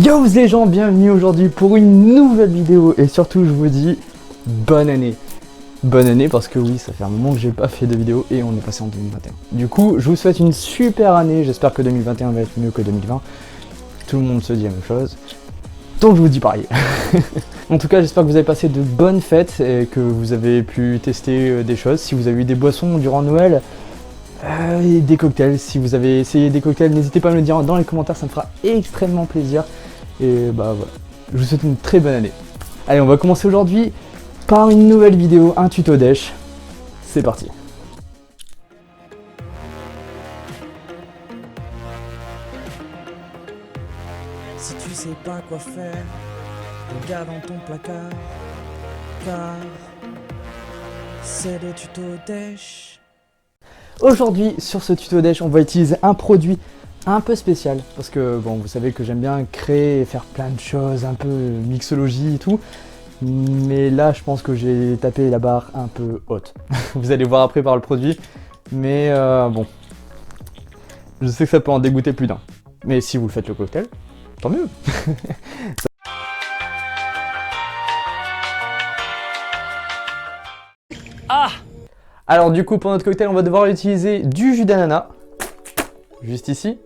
Yo les gens, bienvenue aujourd'hui pour une nouvelle vidéo et surtout je vous dis bonne année. Bonne année parce que oui, ça fait un moment que j'ai pas fait de vidéo et on est passé en 2021. Du coup, je vous souhaite une super année, j'espère que 2021 va être mieux que 2020. Tout le monde se dit la même chose, donc je vous dis pareil. En tout cas, j'espère que vous avez passé de bonnes fêtes et que vous avez pu tester des choses. Si vous avez eu des boissons durant Noël, et des cocktails, si vous avez essayé des cocktails, n'hésitez pas à me le dire dans les commentaires, ça me fera extrêmement plaisir. Et bah voilà, je vous souhaite une très bonne année. Allez, on va commencer aujourd'hui par une nouvelle vidéo, un tuto dèche. C'est parti. Si tu sais pas quoi faire, regarde dans ton placard, car c'est des tutos dèche. Aujourd'hui, sur ce tuto dèche, on va utiliser un produit un peu spécial. Parce que, bon, vous savez que j'aime bien créer et faire plein de choses, un peu mixologie et tout. Mais là, je pense que j'ai tapé la barre un peu haute. Vous allez voir après par le produit. Mais bon, je sais que ça peut en dégoûter plus d'un. Mais si vous faites le cocktail, tant mieux. Ah! Alors du coup, pour notre cocktail, on va devoir utiliser du jus d'ananas. Juste ici.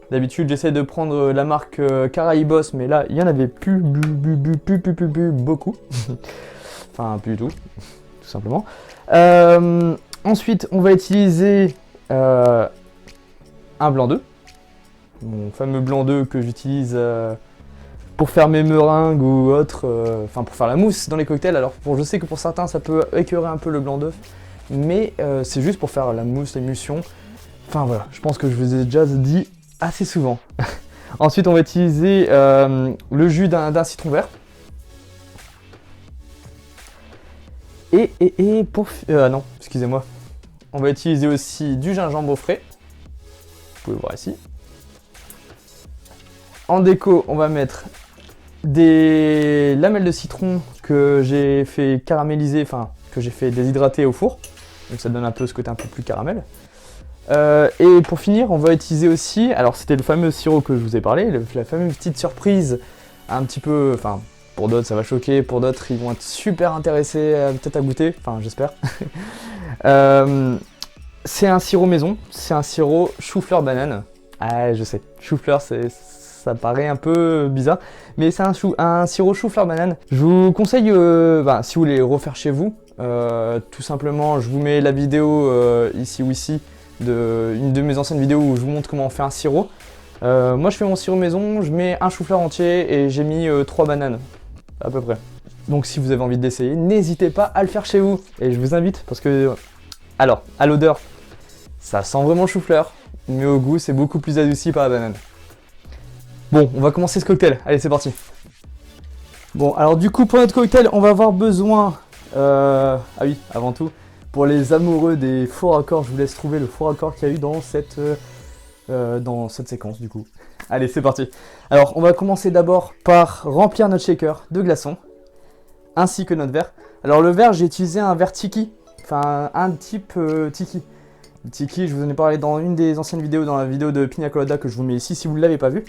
D'habitude, j'essaie de prendre la marque Caraïbos, mais là, il n'y en avait plus beaucoup. Enfin, plus du tout simplement. Ensuite, on va utiliser un blanc d'œuf. Mon fameux blanc d'œuf que j'utilise pour faire mes meringues ou autre, enfin pour faire la mousse dans les cocktails. Alors je sais que pour certains, ça peut écœurer un peu le blanc d'œuf, mais c'est juste pour faire la mousse, l'émulsion. Enfin voilà, je pense que je vous ai déjà dit assez souvent. Ensuite, on va utiliser le jus d'un citron vert. Et pour... non, excusez-moi. On va utiliser aussi du gingembre frais. Vous pouvez voir ici. En déco, on va mettre des lamelles de citron que j'ai fait caraméliser, enfin que j'ai fait déshydrater au four. Donc ça donne un peu ce côté un peu plus caramel. Et pour finir, on va utiliser aussi, alors c'était le fameux sirop que je vous ai parlé, la fameuse petite surprise, un petit peu, enfin pour d'autres ça va choquer, pour d'autres ils vont être super intéressés peut-être à goûter, enfin j'espère. C'est un sirop maison, c'est un sirop chou-fleur banane. Ah je sais, chou-fleur ça paraît un peu bizarre, mais c'est un sirop chou-fleur banane. Je vous conseille, si vous voulez refaire chez vous, tout simplement je vous mets la vidéo ici ou ici, une de mes anciennes vidéos où je vous montre comment on fait un sirop. Moi je fais mon sirop maison, je mets un chou-fleur entier et j'ai mis 3 bananes à peu près. Donc si vous avez envie d'essayer, n'hésitez pas à le faire chez vous. Et je vous invite parce que, alors à l'odeur, ça sent vraiment le chou-fleur, mais au goût c'est beaucoup plus adouci par la banane. Bon, on va commencer ce cocktail, allez c'est parti. Bon, alors du coup pour notre cocktail, on va avoir besoin, ah oui, avant tout, pour les amoureux des faux raccords, je vous laisse trouver le faux raccord qu'il y a eu dans cette séquence du coup. Allez, c'est parti. Alors, on va commencer d'abord par remplir notre shaker de glaçons, ainsi que notre verre. Alors le verre, j'ai utilisé un verre tiki, enfin un type tiki. Le tiki, je vous en ai parlé dans une des anciennes vidéos, dans la vidéo de Pina Colada que je vous mets ici si vous ne l'avez pas vu.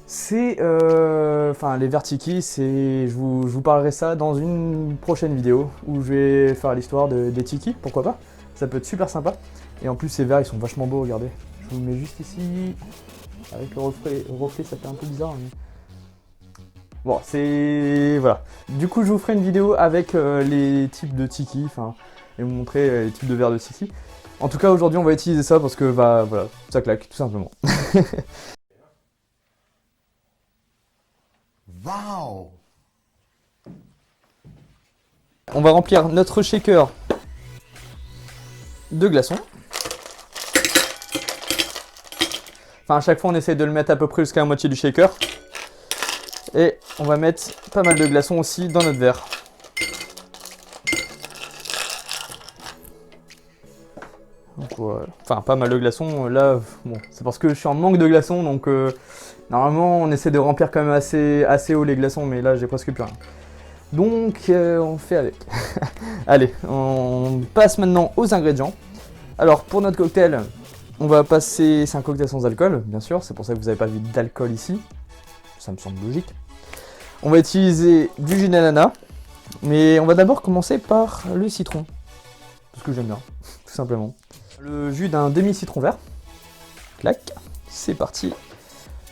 C'est, les verres tiki, je vous parlerai ça dans une prochaine vidéo où je vais faire l'histoire des tiki, pourquoi pas. Ça peut être super sympa. Et en plus ces verres ils sont vachement beaux, regardez. Je vous le mets juste ici. Avec le reflet ça fait un peu bizarre. Mais... bon, c'est... voilà. Du coup je vous ferai une vidéo avec les types de tiki, et vous montrer les types de verres de tiki. En tout cas aujourd'hui on va utiliser ça parce que voilà, ça claque tout simplement. Waouh! On va remplir notre shaker de glaçons. Enfin, à chaque fois, on essaie de le mettre à peu près jusqu'à la moitié du shaker. Et on va mettre pas mal de glaçons aussi dans notre verre. Donc, voilà. Enfin, pas mal de glaçons. Là, bon, c'est parce que je suis en manque de glaçons. Donc, normalement, on essaie de remplir quand même assez haut les glaçons. Mais là, j'ai presque plus rien. Donc, on fait avec. Allez, on passe maintenant aux ingrédients. Alors, pour notre cocktail, on va passer... c'est un cocktail sans alcool, bien sûr. C'est pour ça que vous n'avez pas vu d'alcool ici. ça me semble logique. On va utiliser du jus d'ananas, mais on va d'abord commencer par le citron, parce que j'aime bien, tout simplement. Le jus d'un demi-citron vert, clac, c'est parti.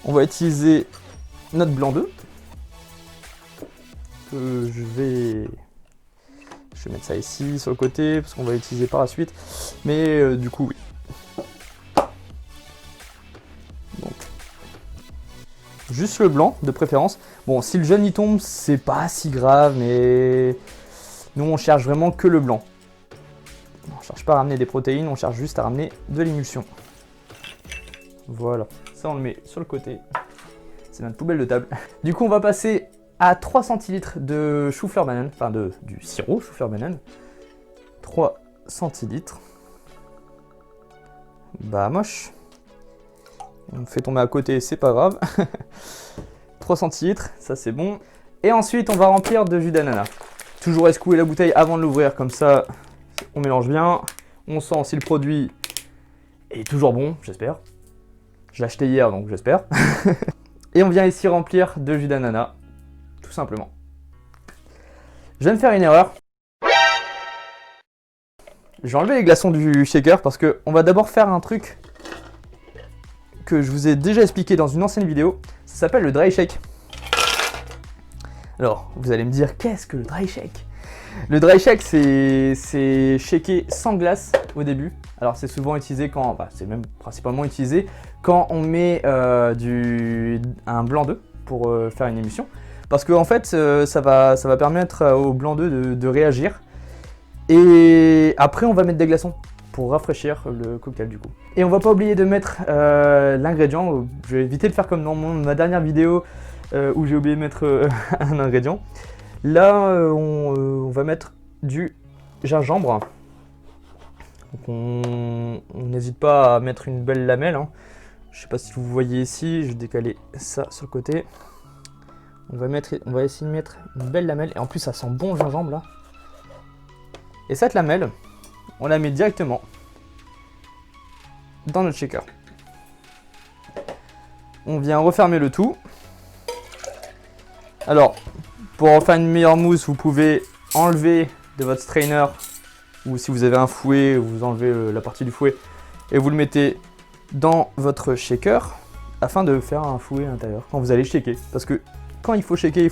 On va utiliser notre blanc d'œuf, que je vais mettre ça ici, sur le côté, parce qu'on va l'utiliser par la suite, mais du coup, oui. Donc, juste le blanc, de préférence. Bon, si le jaune y tombe, c'est pas si grave, mais nous, on cherche vraiment que le blanc. On cherche pas à ramener des protéines, on cherche juste à ramener de l'émulsion. Voilà, ça on le met sur le côté. C'est notre poubelle de table. Du coup, on va passer à 3 centilitres de chou-fleur banane, enfin du sirop chou-fleur banane. 3 centilitres. Bah moche. On fait tomber à côté, c'est pas grave. 3 centilitres, ça c'est bon. Et ensuite, on va remplir de jus d'ananas. Toujours escouer la bouteille avant de l'ouvrir, comme ça, on mélange bien. On sent si le produit est toujours bon, j'espère. Je l'ai acheté hier, donc j'espère. Et on vient ici remplir de jus d'ananas, tout simplement. Je viens de faire une erreur. J'ai enlevé les glaçons du shaker parce qu'on va d'abord faire un truc que je vous ai déjà expliqué dans une ancienne vidéo. Ça s'appelle le dry shake. Alors, vous allez me dire, qu'est-ce que le dry shake? Le dry shake, c'est shaker sans glace au début. Alors, c'est souvent utilisé quand, c'est même principalement utilisé quand on met un blanc d'œuf pour faire une émulsion. Parce qu'en fait, ça va permettre au blanc d'œuf de réagir. Et après, on va mettre des glaçons pour rafraîchir le cocktail du coup. Et on va pas oublier de mettre l'ingrédient. Je vais éviter de faire comme dans ma dernière vidéo où j'ai oublié de mettre un ingrédient. Là, on va mettre du gingembre. Donc on n'hésite pas à mettre une belle lamelle. Hein. Je sais pas si vous voyez ici, je vais décaler ça sur le côté. On va essayer de mettre une belle lamelle. Et en plus, ça sent bon le gingembre là. Et cette lamelle, on la met directement dans notre shaker. On vient refermer le tout. Alors, pour faire une meilleure mousse, vous pouvez enlever de votre strainer, ou si vous avez un fouet, vous enlevez la partie du fouet et vous le mettez dans votre shaker afin de faire un fouet à l'intérieur quand vous allez shaker. Parce que quand il faut shaker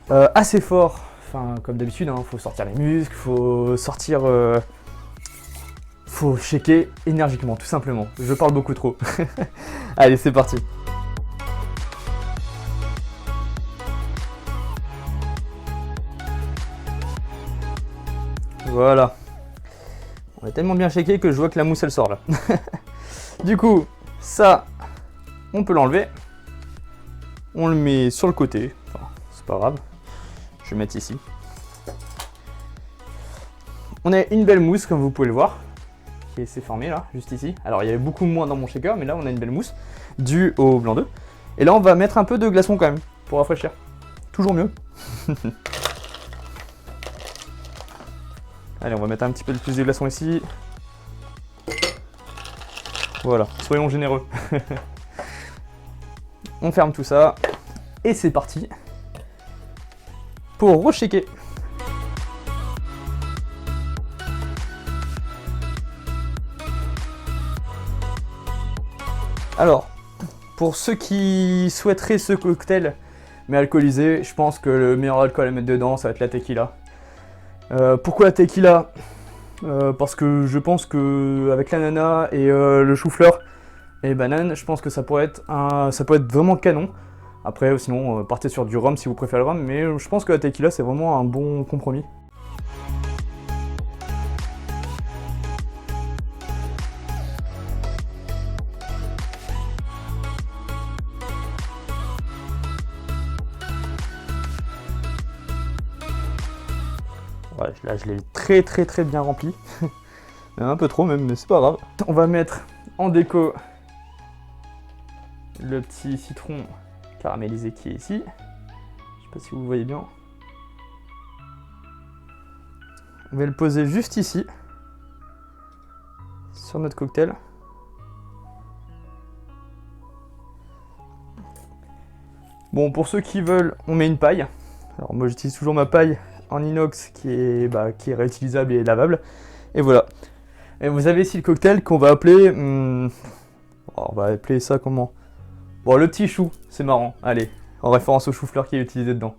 assez fort. Enfin, comme d'habitude, hein, faut sortir les muscles, faut shaker énergiquement, tout simplement. Je parle beaucoup trop. Allez, c'est parti. Voilà. On a tellement bien shaké que je vois que la mousse elle sort là. Du coup, ça, on peut l'enlever. On le met sur le côté. Enfin, c'est pas grave. Je vais mettre ici. On a une belle mousse, comme vous pouvez le voir, qui s'est formée là, juste ici. Alors il y avait beaucoup moins dans mon shaker, mais là on a une belle mousse, due au blanc d'œuf. Et là on va mettre un peu de glaçon quand même, pour rafraîchir. Toujours mieux. Allez, on va mettre un petit peu plus de glaçon ici. Voilà, soyons généreux. On ferme tout ça, et c'est parti pour re-shaker. Alors, pour ceux qui souhaiteraient ce cocktail mais alcoolisé, je pense que le meilleur alcool à mettre dedans, ça va être la tequila. Pourquoi la tequila? Parce que je pense que avec l'ananas et le chou-fleur et banane, je pense que ça pourrait être vraiment canon. Après, sinon, partez sur du rhum si vous préférez le rhum, mais je pense que la tequila, c'est vraiment un bon compromis. Ouais, là, je l'ai très bien rempli. Un peu trop même, mais c'est pas grave. On va mettre en déco le petit citron caramélisé qui est ici. Je sais pas si vous voyez bien. On va le poser juste ici, sur notre cocktail. Bon, pour ceux qui veulent, on met une paille. Alors moi j'utilise toujours ma paille en inox qui est réutilisable et lavable. Et voilà. Et vous avez ici le cocktail qu'on va appeler... on va appeler ça comment? Bon, le petit chou, c'est marrant. Allez, en référence au chou-fleur qui est utilisé dedans.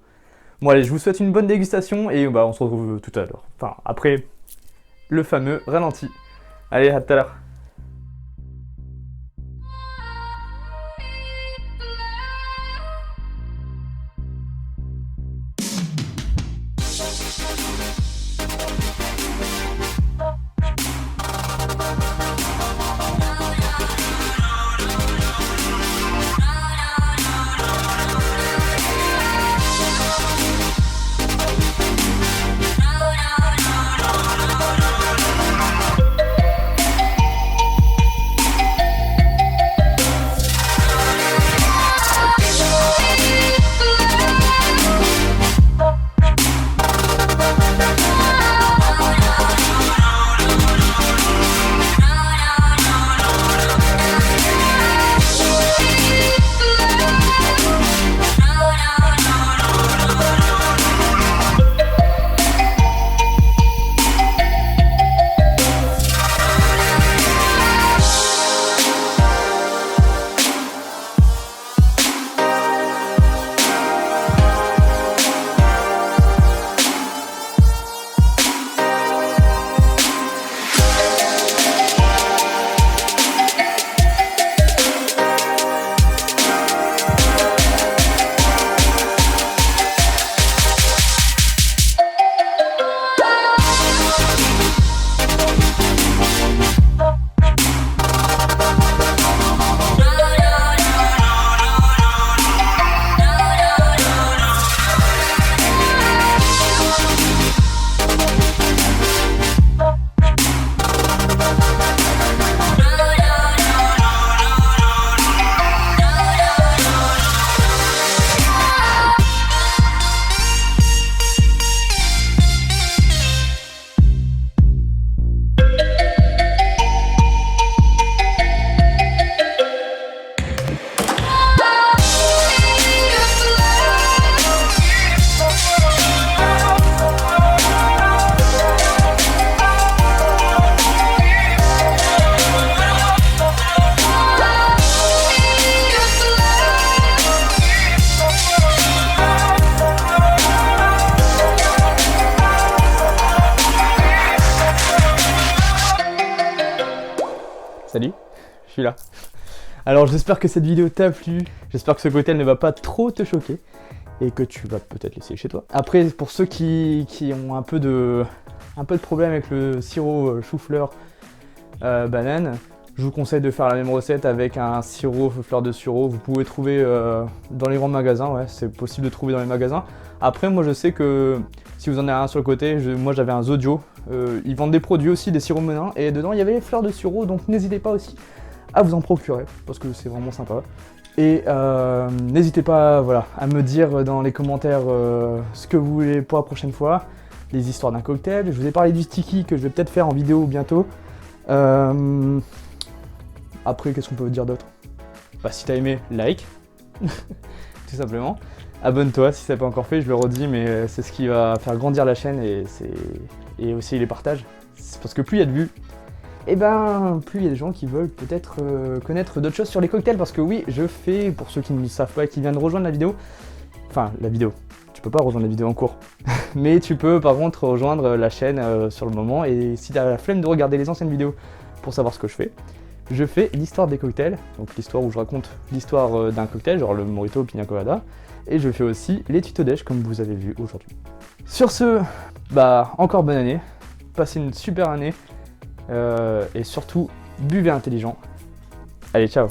Bon allez, je vous souhaite une bonne dégustation et on se retrouve tout à l'heure. Enfin, après le fameux ralenti. Allez, à tout à l'heure. Salut, je suis là. Alors j'espère que cette vidéo t'a plu, j'espère que ce cocktail ne va pas trop te choquer et que tu vas peut-être l'essayer chez toi. Après, pour ceux qui ont un peu de problème avec le sirop chou-fleur banane, je vous conseille de faire la même recette avec un sirop fleur de sureau. Vous pouvez trouver dans les grands magasins, ouais, c'est possible de trouver dans les magasins. Après, moi je sais que si vous en avez un sur le côté, moi j'avais un Zodio. Ils vendent des produits aussi, des sirops menins, et dedans il y avait les fleurs de sureau, donc n'hésitez pas aussi à vous en procurer, parce que c'est vraiment sympa. Et n'hésitez pas à me dire dans les commentaires ce que vous voulez pour la prochaine fois, les histoires d'un cocktail. Je vous ai parlé du sticky que je vais peut-être faire en vidéo bientôt. Après, qu'est-ce qu'on peut dire d'autre? Si t'as aimé, like, tout simplement. Abonne-toi si c'est pas encore fait, je le redis, mais c'est ce qui va faire grandir la chaîne et aussi les partages. C'est parce que plus il y a de vues, et plus il y a des gens qui veulent peut-être connaître d'autres choses sur les cocktails, parce que oui, je fais, pour ceux qui ne le savent pas et qui viennent de rejoindre la vidéo, tu peux pas rejoindre la vidéo en cours, mais tu peux par contre rejoindre la chaîne sur le moment, et si tu as la flemme de regarder les anciennes vidéos pour savoir ce que je fais l'histoire des cocktails, donc l'histoire où je raconte l'histoire d'un cocktail, genre le Mojito au Pina Colada, et je fais aussi les tutos déj comme vous avez vu aujourd'hui. Sur ce, encore bonne année, passez une super année, et surtout, buvez intelligent. Allez, ciao!